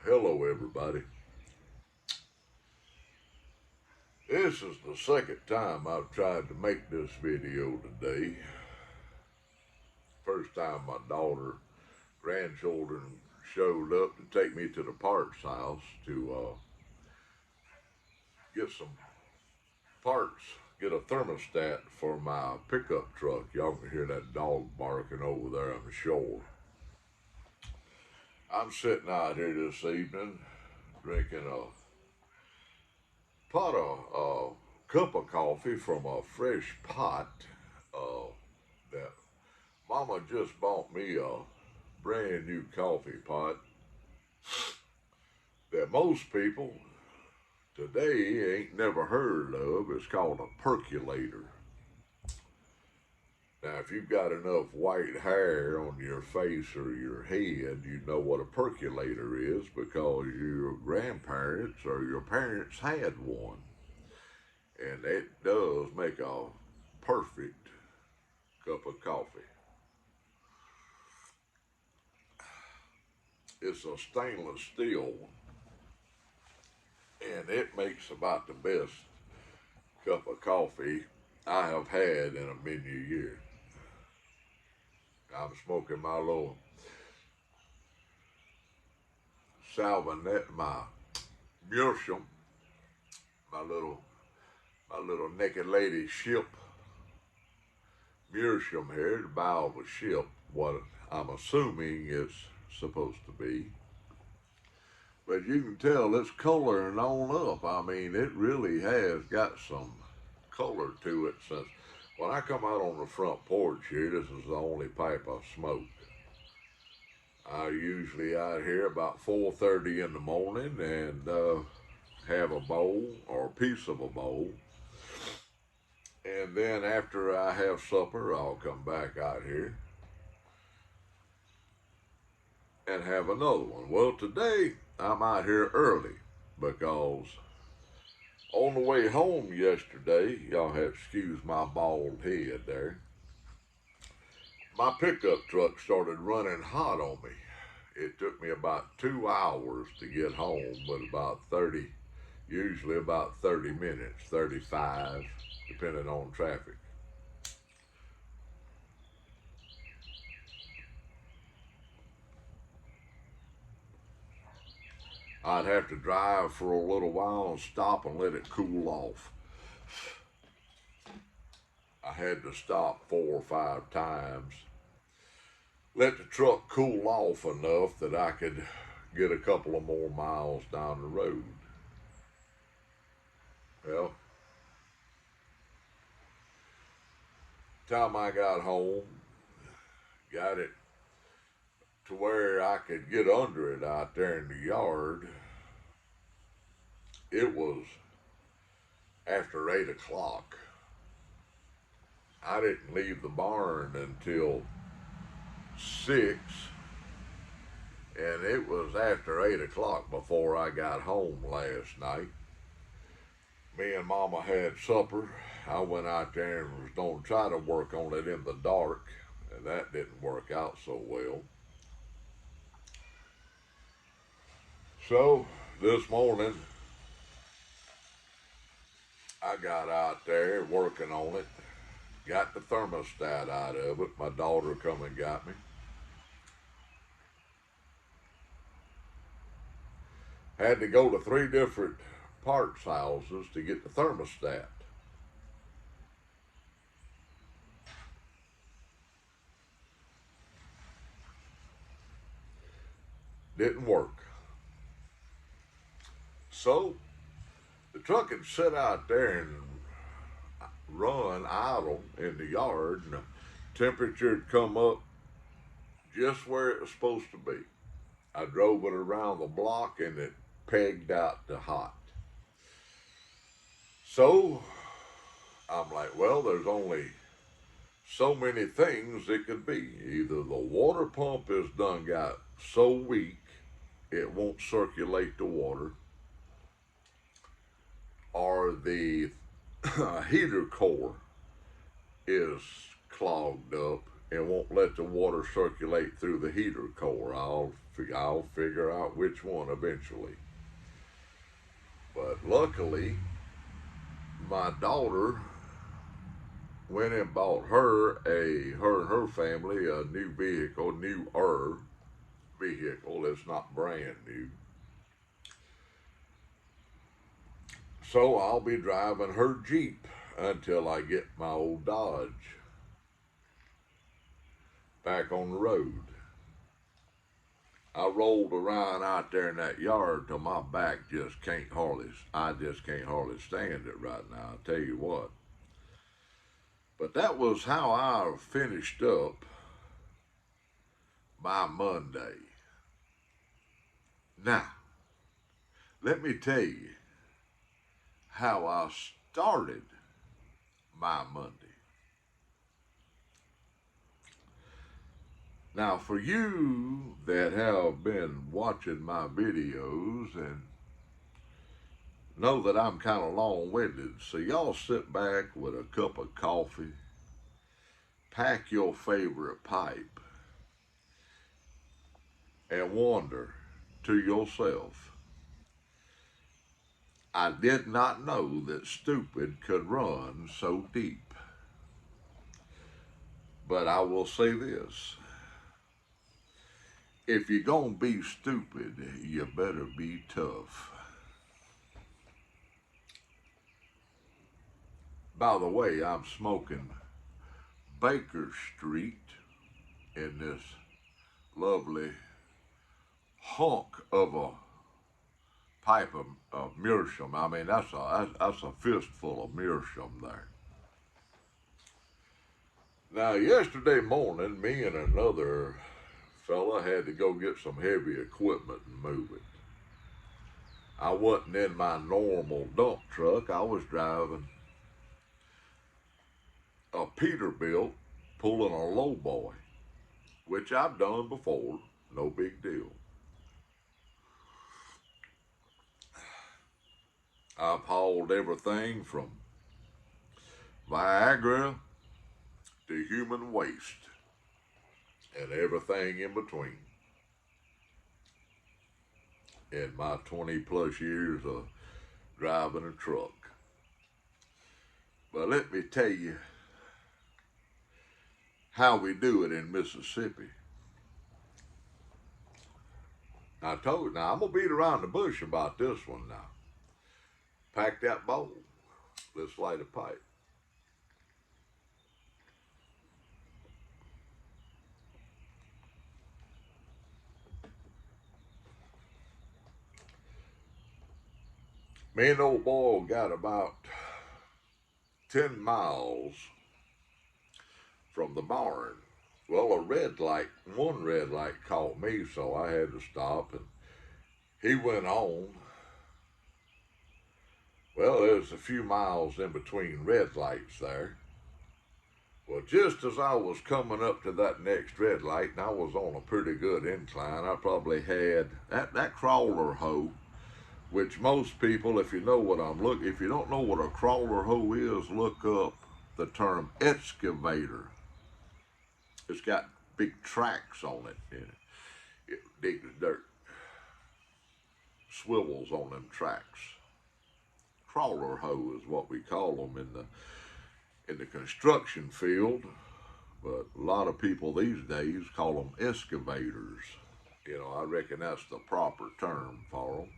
Hello everybody. This is the second time I've tried to make this video today. First time my grandchildren showed up to take me to the parts house to get some parts, get a thermostat for my pickup truck. Y'all can hear that dog barking over there on the shore. I'm sitting out here this evening drinking a cup of coffee from a fresh pot that Mama just bought me a brand new coffee pot that most people today ain't never heard of. It's called a percolator. Now, if you've got enough white hair on your face or your head, you know what a percolator is because your grandparents or your parents had one. And it does make a perfect cup of coffee. It's a stainless steel, and it makes about the best cup of coffee I have had in a many years. I'm smoking my little Salvanet, my Meerschaum, my little naked lady ship, Meerschaum here, the bow of a ship, what I'm assuming it's supposed to be. But you can tell it's coloring on up. I mean, it really has got some color to it since when I come out on the front porch here, this is the only pipe I smoke. I usually out here about 4:30 in the morning and have a bowl or a piece of a bowl. And then after I have supper, I'll come back out here and have another one. Well, today I'm out here early because on the way home yesterday, y'all have to excuse my bald head there, my pickup truck started running hot on me. It took me about 2 hours to get home, but usually about 30 minutes, 35, depending on traffic. I'd have to drive for a little while and stop and let it cool off. I had to stop 4 or 5 times, let the truck cool off enough that I could get a couple of more miles down the road. Well, time I got home, got it to where I could get under it out there in the yard, it was after 8 o'clock. I didn't leave the barn until 6, and it was after 8 o'clock before I got home last night. Me and Mama had supper. I went out there and was going to try to work on it in the dark, and that didn't work out so well. So this morning, I got out there working on it, got the thermostat out of it. My daughter come and got me. Had to go to 3 different parts houses to get the thermostat. Didn't work. So the truck had sit out there and run idle in the yard, and the temperature had come up just where it was supposed to be. I drove it around the block and it pegged out to hot. So I'm like, well, there's only so many things it could be. Either the water pump is done got so weak it won't circulate the water, or the heater core is clogged up and won't let the water circulate through the heater core. I'll figure out which one eventually. But luckily, my daughter went and bought her and her family a new vehicle, newer vehicle. It's not brand new. So I'll be driving her Jeep until I get my old Dodge back on the road. I rolled around out there in that yard till my back I just can't hardly stand it right now, I tell you what. But that was how I finished up my Monday. Now, let me tell you how I started my Monday. Now, for you that have been watching my videos and know that I'm kind of long-winded, so y'all sit back with a cup of coffee, pack your favorite pipe, and wonder to yourself, I did not know that stupid could run so deep. But I will say this. If you're gonna be stupid, you better be tough. By the way, I'm smoking Baker Street in this lovely hunk of a pipe of meerschaum. I mean, that's a fistful of meerschaum there. Now, yesterday morning, me and another fella had to go get some heavy equipment and move it. I wasn't in my normal dump truck. I was driving a Peterbilt pulling a lowboy, which I've done before, no big deal. I've hauled everything from Viagra to human waste and everything in between in my 20 plus years of driving a truck. But let me tell you how we do it in Mississippi. I told you, now I'm going to beat around the bush about this one now. Pack that bowl. Let's light a pipe. Me and old boy got about 10 miles from the barn. Well, one red light caught me, so I had to stop, and he went on. Well, there's a few miles in between red lights there. Well, just as I was coming up to that next red light, and I was on a pretty good incline, I probably had that crawler hoe, which most people, if you don't know what a crawler hoe is, look up the term excavator. It's got big tracks on it, and it digs dirt, swivels on them tracks. Crawler hoe is what we call them in the construction field, but a lot of people these days call them excavators. You know, I reckon that's the proper term for them.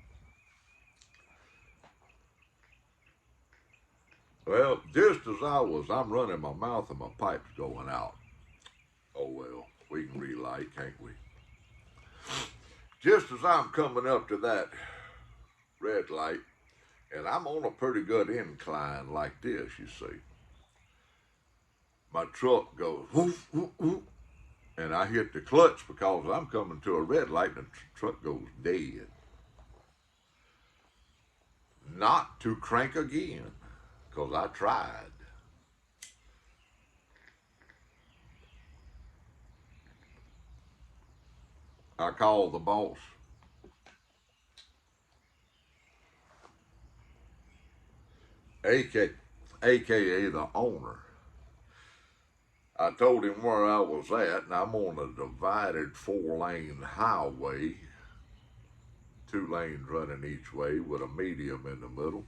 Well, just as I'm running my mouth and my pipe's going out. Oh well, we can relight, can't we? Just as I'm coming up to that red light, and I'm on a pretty good incline like this, you see. My truck goes whoof, whoof, whoof, and I hit the clutch because I'm coming to a red light and the truck goes dead. Not to crank again, because I tried. I called the boss, aka the owner. I told him where I was at, and I'm on a divided 4-lane highway, 2 lanes running each way with a medium in the middle.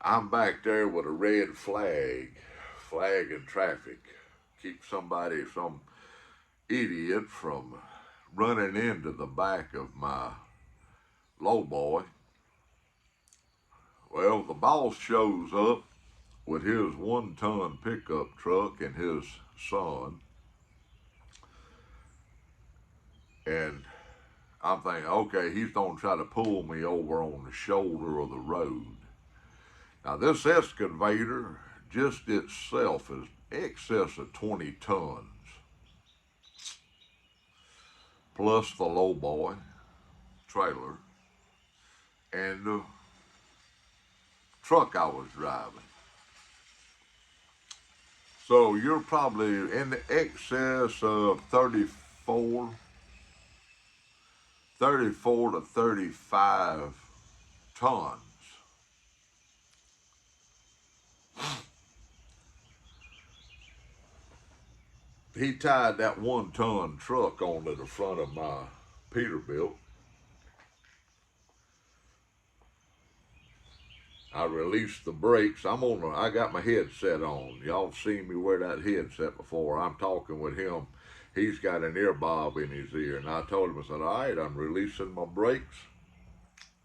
I'm back there with a red flagging traffic. Keep some idiot from running into the back of my lowboy. Well, the boss shows up with his 1-ton pickup truck and his son. And I'm thinking, okay, he's gonna try to pull me over on the shoulder of the road. Now this excavator just itself is excess of 20 tons. Plus the lowboy trailer and the truck I was driving. So you're probably in the excess of 34 to 35 tons. He tied that 1-ton truck onto the front of my Peterbilt. I released the brakes. I got my headset on. Y'all seen me wear that headset before. I'm talking with him. He's got an ear bob in his ear. And I told him, I said, all right, I'm releasing my brakes.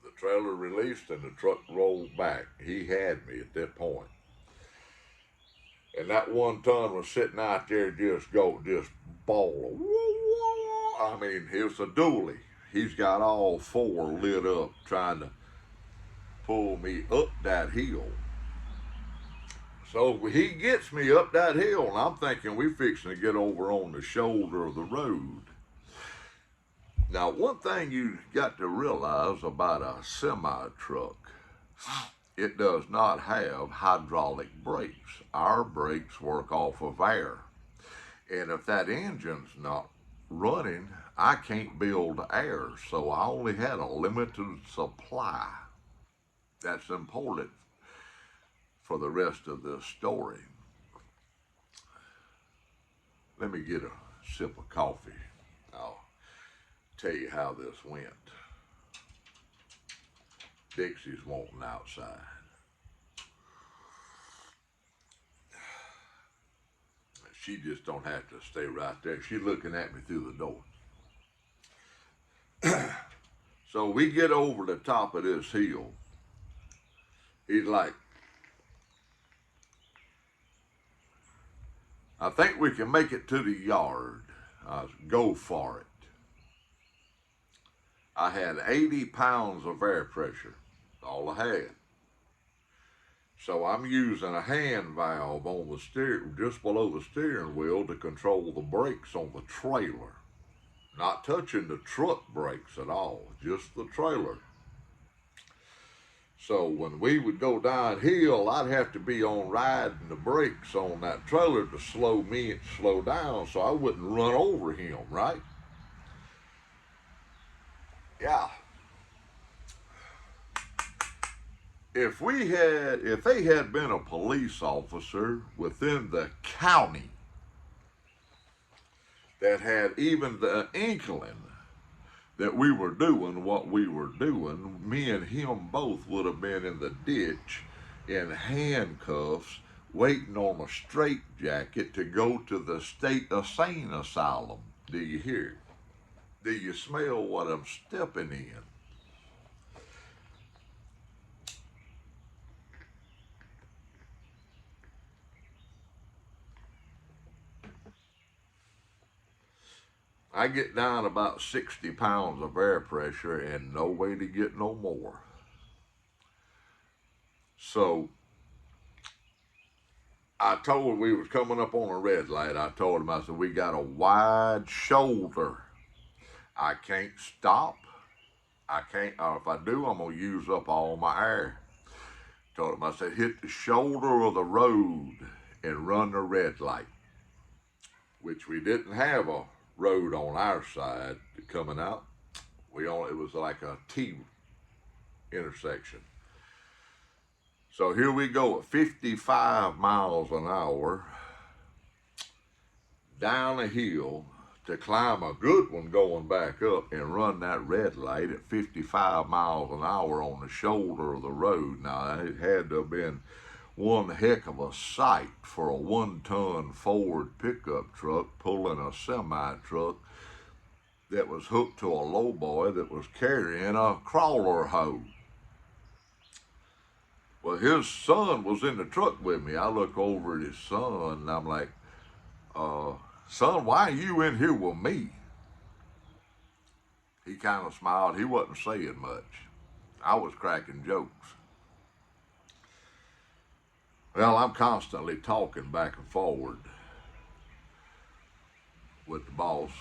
The trailer released and the truck rolled back. He had me at that point. And that 1-ton was sitting out there just ball. I mean, it was a dually. He's got all 4 lit up trying to pull me up that hill. So he gets me up that hill, and I'm thinking we fixing to get over on the shoulder of the road. Now, one thing you got to realize about a semi-truck, it does not have hydraulic brakes. Our brakes work off of air. And if that engine's not running, I can't build air. So I only had a limited supply. That's important for the rest of this story. Let me get a sip of coffee. I'll tell you how this went. Dixie's wanting outside. She just don't have to stay right there. She's looking at me through the door. So we get over the top of this hill. He's like, I think we can make it to the yard. Go for it. I had 80 pounds of air pressure, all I had. So I'm using a hand valve on the steering, just below the steering wheel to control the brakes on the trailer. Not touching the truck brakes at all, just the trailer. So when we would go downhill, I'd have to be on riding the brakes on that trailer to slow down so I wouldn't run over him, right? Yeah. If they had been a police officer within the county that had even the inkling that we were doing what we were doing, me and him both would have been in the ditch in handcuffs, waiting on a straitjacket to go to the state insane asylum. Do you hear? Do you smell what I'm stepping in? I get down about 60 pounds of air pressure and no way to get no more. So I told him we was coming up on a red light. I told him, I said, we got a wide shoulder. I can't stop. If I do, I'm going to use up all my air. Told him, I said, hit the shoulder of the road and run the red light, which we didn't have a road on our side coming out. It was like a T intersection. So here we go at 55 miles an hour down a hill to climb a good one going back up and run that red light at 55 miles an hour on the shoulder of the road. Now, it had to have been one heck of a sight for a 1-ton Ford pickup truck pulling a semi truck that was hooked to a lowboy that was carrying a crawler hoe. Well, his son was in the truck with me. I look over at his son and I'm like, son, why are you in here with me? He kind of smiled. He wasn't saying much. I was cracking jokes. Well, I'm constantly talking back and forward with the boss.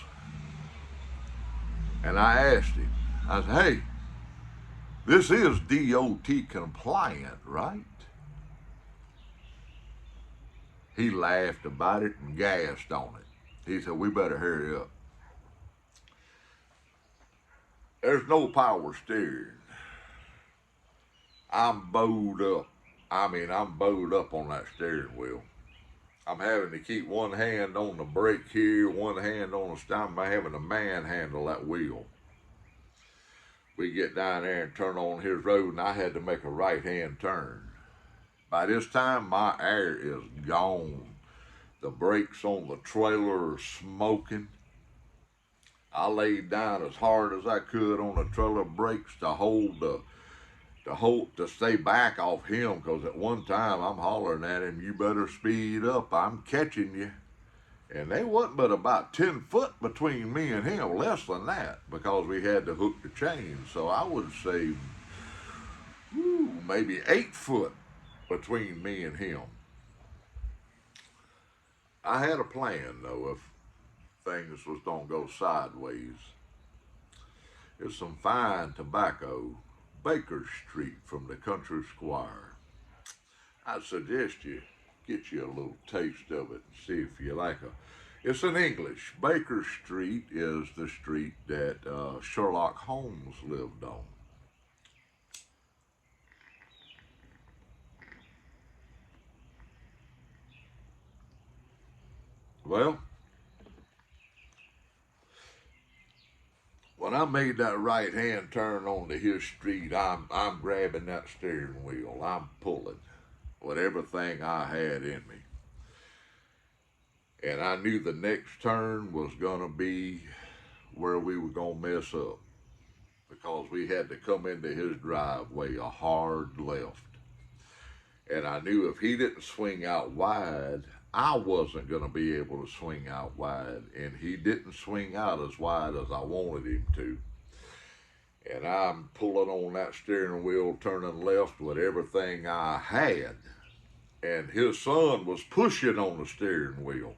And I asked him, I said, hey, this is DOT compliant, right? He laughed about it and gasped on it. He said, we better hurry up. There's no power steering. I'm bowed up. I'm bowed up on that steering wheel. I'm having to keep one hand on the brake here, one hand on the steering. I'm having to manhandle that wheel. We get down there and turn on his road, and I had to make a right-hand turn. By this time, my air is gone. The brakes on the trailer are smoking. I laid down as hard as I could on the trailer brakes to stay back off him, because at one time I'm hollering at him, you better speed up, I'm catching you. And there wasn't but about 10 foot between me and him, less than that, because we had to hook the chain. So I would say maybe 8 foot between me and him. I had a plan, though, if things was gonna go sideways. There's some fine tobacco, Baker Street from the Country Squire. I'd suggest you get you a little taste of it and see if you like it. It's in English. Baker Street is the street that Sherlock Holmes lived on. Well, when I made that right hand turn onto his street, I'm grabbing that steering wheel. I'm pulling with everything I had in me. And I knew the next turn was gonna be where we were gonna mess up, because we had to come into his driveway a hard left. And I knew if he didn't swing out wide, I wasn't going to be able to swing out wide. And he didn't swing out as wide as I wanted him to. And I'm pulling on that steering wheel, turning left with everything I had. And his son was pushing on the steering wheel.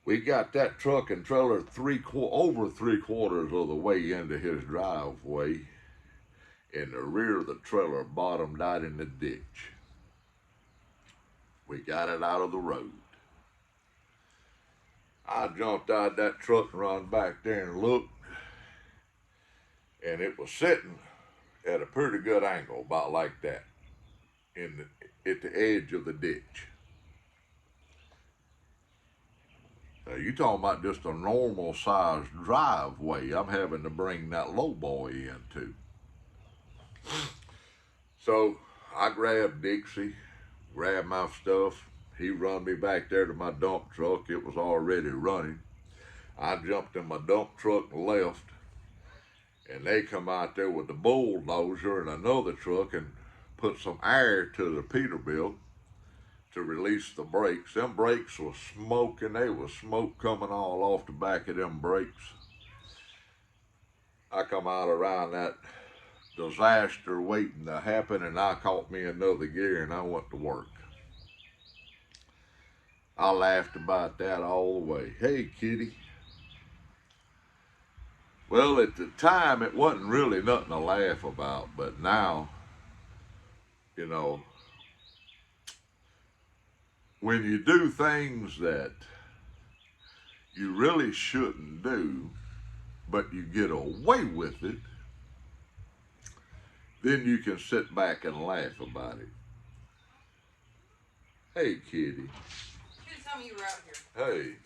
We got that truck and trailer over 3/4 of the way into his driveway, and the rear of the trailer bottomed out in the ditch. We got it out of the road. I jumped out of that truck and run back there and looked, and it was sitting at a pretty good angle, about like that, at the edge of the ditch. Now, you talking about just a normal sized driveway I'm having to bring that lowboy into. So I grabbed Dixie, grabbed my stuff. He run me back there to my dump truck. It was already running. I jumped in my dump truck and left. And they come out there with the bulldozer and another truck and put some air to the Peterbilt to release the brakes. Them brakes was smoking. There was smoke coming all off the back of them brakes. I come out around that disaster waiting to happen, and I caught me another gear and I went to work. I laughed about that all the way. Hey, kitty. Well, at the time, it wasn't really nothing to laugh about, but now, you know, when you do things that you really shouldn't do, but you get away with it, then you can sit back and laugh about it. Hey, kitty. you were out here. Hey.